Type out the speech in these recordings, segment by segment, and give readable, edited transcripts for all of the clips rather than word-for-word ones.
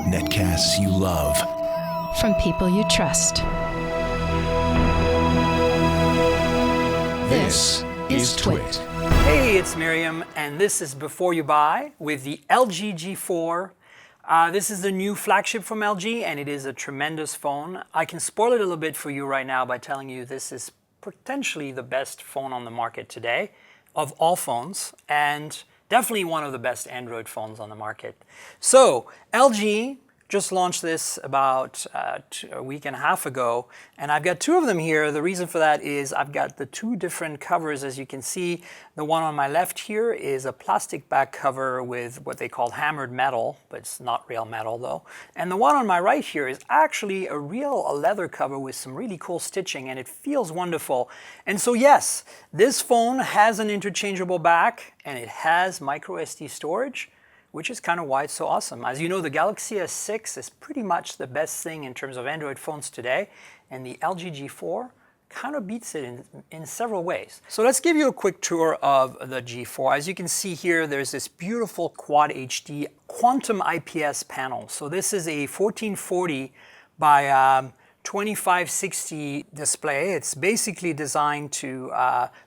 Netcasts you love. From people you trust. This is Twit. Hey, it's Myriam, and this is Before You Buy with the LG G4. This is the new flagship from LG, and it is a tremendous phone. I can spoil it a little bit for you right now by telling you this is potentially the best phone on the market today of all phones, and definitely one of the best Android phones on the market. So, LG just launched this about a week and a half ago, and I've got two of them here. The reason for that is I've got the two different covers. As you can see, the one on my left here is a plastic back cover with what they call hammered metal, but it's not real metal though. And the one on my right here is actually a real leather cover with some really cool stitching, and it feels wonderful. And so yes, this phone has an interchangeable back, and it has micro SD storage, which is kind of why it's so awesome. As you know, the Galaxy S6 is pretty much the best thing in terms of Android phones today, and the LG G4 kind of beats it in several ways. So let's give you a quick tour of the G4. As you can see here, there's this beautiful Quad HD Quantum IPS panel. So this is a 1440 by 2560 display. It's basically designed to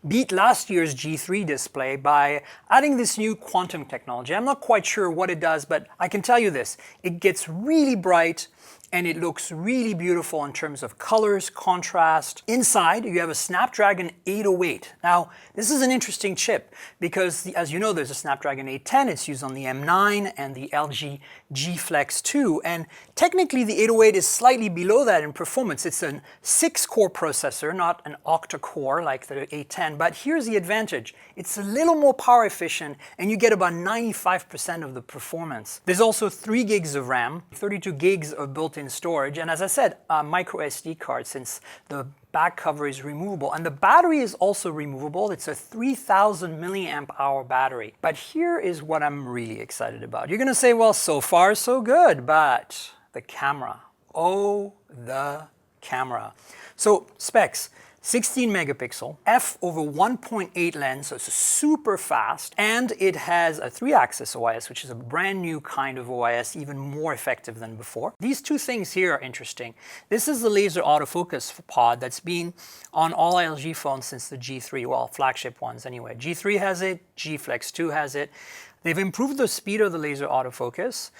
beat last year's G3 display by adding this new quantum technology. I'm not quite sure what it does, but I can tell you this. It gets really bright and it looks really beautiful in terms of colors, contrast. Inside, you have a Snapdragon 808. Now, this is an interesting chip because, as you know, there's a Snapdragon 810. It's used on the M9 and the LG G Flex 2. And technically, the 808 is slightly below that in performance. It's a 6-core processor, not an octa-core like the 810. But here's the advantage. It's a little more power efficient, and you get about 95% of the performance. There's also 3 gigs of RAM, 32 gigs of built-in storage, and as I said, a micro SD card since the back cover is removable, and the battery is also removable. It's a 3000 milliamp hour battery. But here is what I'm really excited about. You're gonna say, well, so far so good, but the camera. Oh, the camera. So specs. 16 megapixel, f/1.8 lens, so it's super fast, and it has a 3-axis OIS, which is a brand new kind of OIS, even more effective than before. These two things here are interesting. This is the laser autofocus pod that's been on all LG phones since the G3, well, flagship ones anyway. G3 has it, G Flex 2 has it. They've improved the speed of the laser autofocus.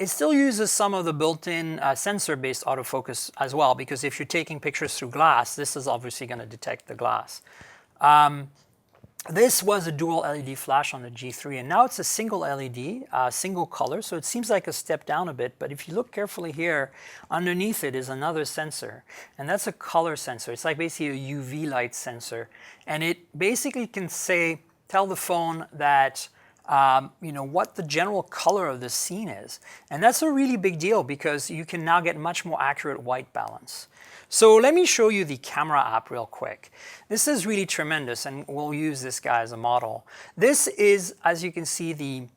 It still uses some of the built-in sensor-based autofocus as well, because if you're taking pictures through glass, this is obviously going to detect the glass. This was a dual LED flash on the G3, and now it's a single LED, single color, so it seems like a step down a bit, but if you look carefully here, underneath it is another sensor, and that's a color sensor. It's like basically a UV light sensor, and it basically can tell the phone that what the general color of the scene is. And that's a really big deal because you can now get much more accurate white balance. So let me show you the camera app real quick. This is really tremendous, and we'll use this guy as a model. This is, as you can see, the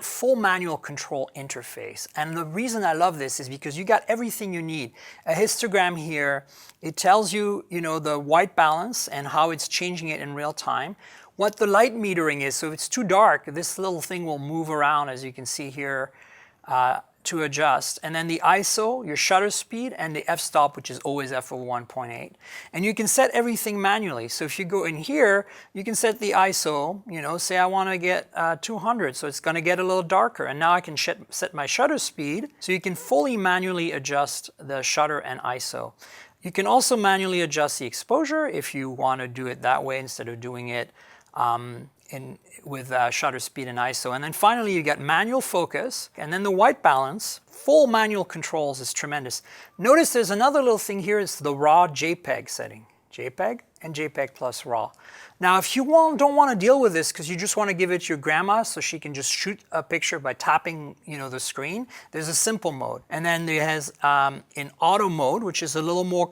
full manual control interface. And the reason I love this is because you got everything you need. A histogram here, it tells you, the white balance and how it's changing it in real time. What the light metering is, so if it's too dark, this little thing will move around, as you can see here, to adjust. And then the ISO, your shutter speed, and the f-stop, which is always f/1.8. And you can set everything manually. So if you go in here, you can set the ISO, say I want to get 200, so it's going to get a little darker. And now I can set my shutter speed, so you can fully manually adjust the shutter and ISO. You can also manually adjust the exposure if you want to do it that way instead of doing it with shutter speed and ISO. And then finally you got manual focus, and then the white balance. Full manual controls is tremendous. Notice there's another little thing here, it's the raw JPEG setting. JPEG and JPEG plus RAW. Now if you don't want to deal with this because you just want to give it to your grandma so she can just shoot a picture by tapping the screen, there's a simple mode. And then there has in auto mode, which is a little more,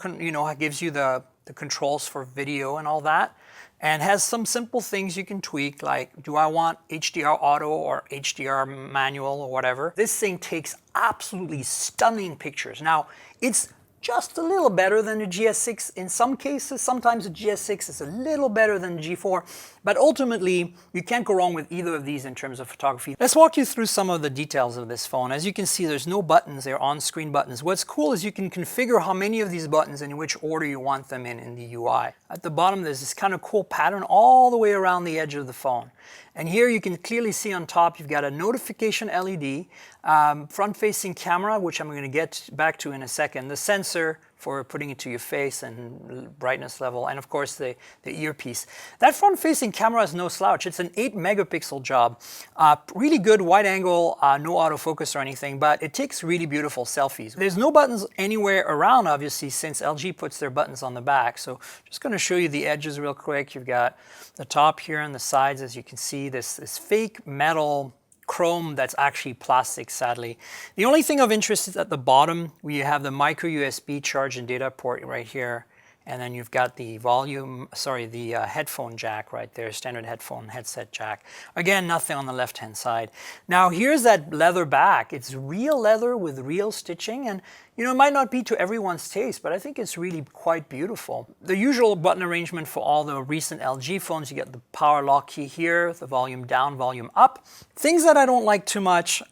gives you the controls for video and all that. And has some simple things you can tweak, like do I want HDR auto or HDR manual or whatever. This thing takes absolutely stunning pictures. Now, it's just a little better than the GS6 in some cases. Sometimes the GS6 is a little better than the G4, But ultimately, you can't go wrong with either of these in terms of photography. Let's walk you through some of the details of this phone. As you can see, there's no buttons, they're on-screen buttons. What's cool is you can configure how many of these buttons and in which order you want them in the UI. At the bottom, there's this kind of cool pattern all the way around the edge of the phone. And here you can clearly see on top, you've got a notification LED, front-facing camera, which I'm going to get back to in a second, the sensor for putting it to your face and brightness level, and of course the earpiece. That front-facing camera is no slouch. It's an 8-megapixel job. Really good wide angle, no autofocus or anything, but it takes really beautiful selfies. There's no buttons anywhere around, obviously, since LG puts their buttons on the back. So just going to show you the edges real quick. You've got the top here and the sides, as you can see, this fake metal chrome that's actually plastic, sadly. The only thing of interest is at the bottom where you have the micro USB charge and data port right here, and then you've got the headphone jack right there, standard headset jack. Again, nothing on the left-hand side. Now here's that leather back. It's real leather with real stitching, and you know, it might not be to everyone's taste, but I think it's really quite beautiful. The usual button arrangement for all the recent LG phones, you get the power lock key here, the volume down, volume up. Things that I don't like too much,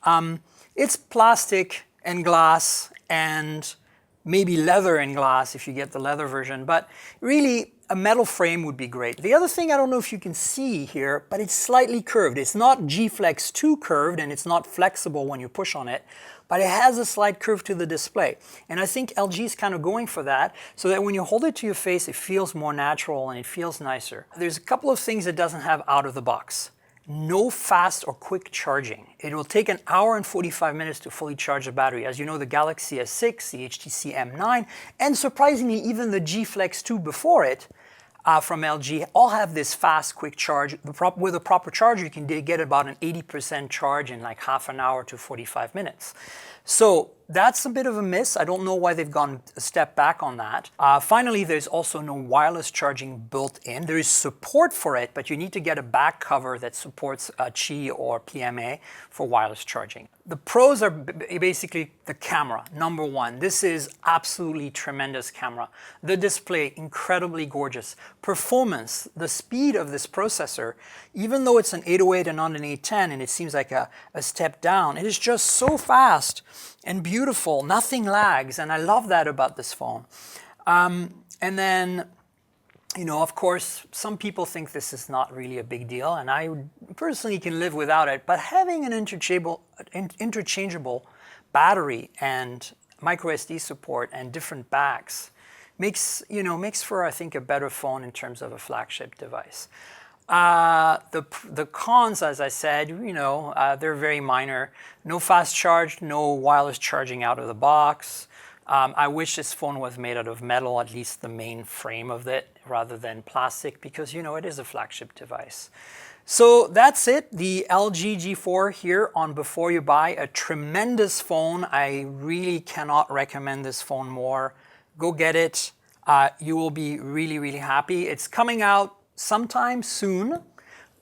it's plastic and glass and maybe leather and glass if you get the leather version, but really a metal frame would be great. The other thing, I don't know if you can see here, but it's slightly curved. It's not G-Flex 2 curved, and it's not flexible when you push on it, but it has a slight curve to the display. And I think LG is kind of going for that, so that when you hold it to your face, it feels more natural and it feels nicer. There's a couple of things it doesn't have out of the box. No fast or quick charging. It will take an hour and 45 minutes to fully charge the battery. As you know, the Galaxy S6, the HTC M9, and surprisingly, even the G-Flex 2 before it from LG all have this fast, quick charge. With a proper charger, you can get about an 80% charge in like half an hour to 45 minutes. So that's a bit of a miss. I don't know why they've gone a step back on that. Finally, there's also no wireless charging built in. There is support for it, but you need to get a back cover that supports Qi or PMA for wireless charging. The pros are basically the camera, number one. This is absolutely tremendous camera. The display, incredibly gorgeous. Performance, the speed of this processor, even though it's an 808 and not an 810, and it seems like a step down, it is just so fast and beautiful, nothing lags, and I love that about this phone. And then, you know, of course, some people think this is not really a big deal, and I personally can live without it, but having an interchangeable battery and micro SD support and different backs makes for, I think, a better phone in terms of a flagship device. The cons, as I said, they're very minor. No fast charge, no wireless charging out of the box. I wish this phone was made out of metal, at least the main frame of it, rather than plastic, because, it is a flagship device. So that's it, the LG G4 here on Before You Buy, a tremendous phone. I really cannot recommend this phone more. Go get it. You will be really, really happy. It's coming out sometime soon,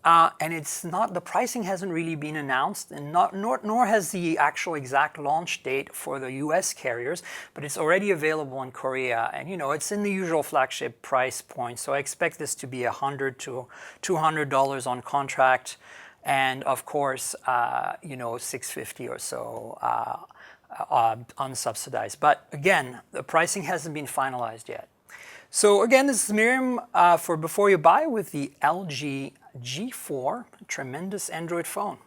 and the pricing hasn't really been announced, and nor has the actual exact launch date for the US carriers, but it's already available in Korea, and it's in the usual flagship price point, so I expect this to be $100 to $200 on contract, and of course, $650 or so unsubsidized. But again, the pricing hasn't been finalized yet. So again, this is Myriam for Before You Buy with the LG G4, tremendous Android phone.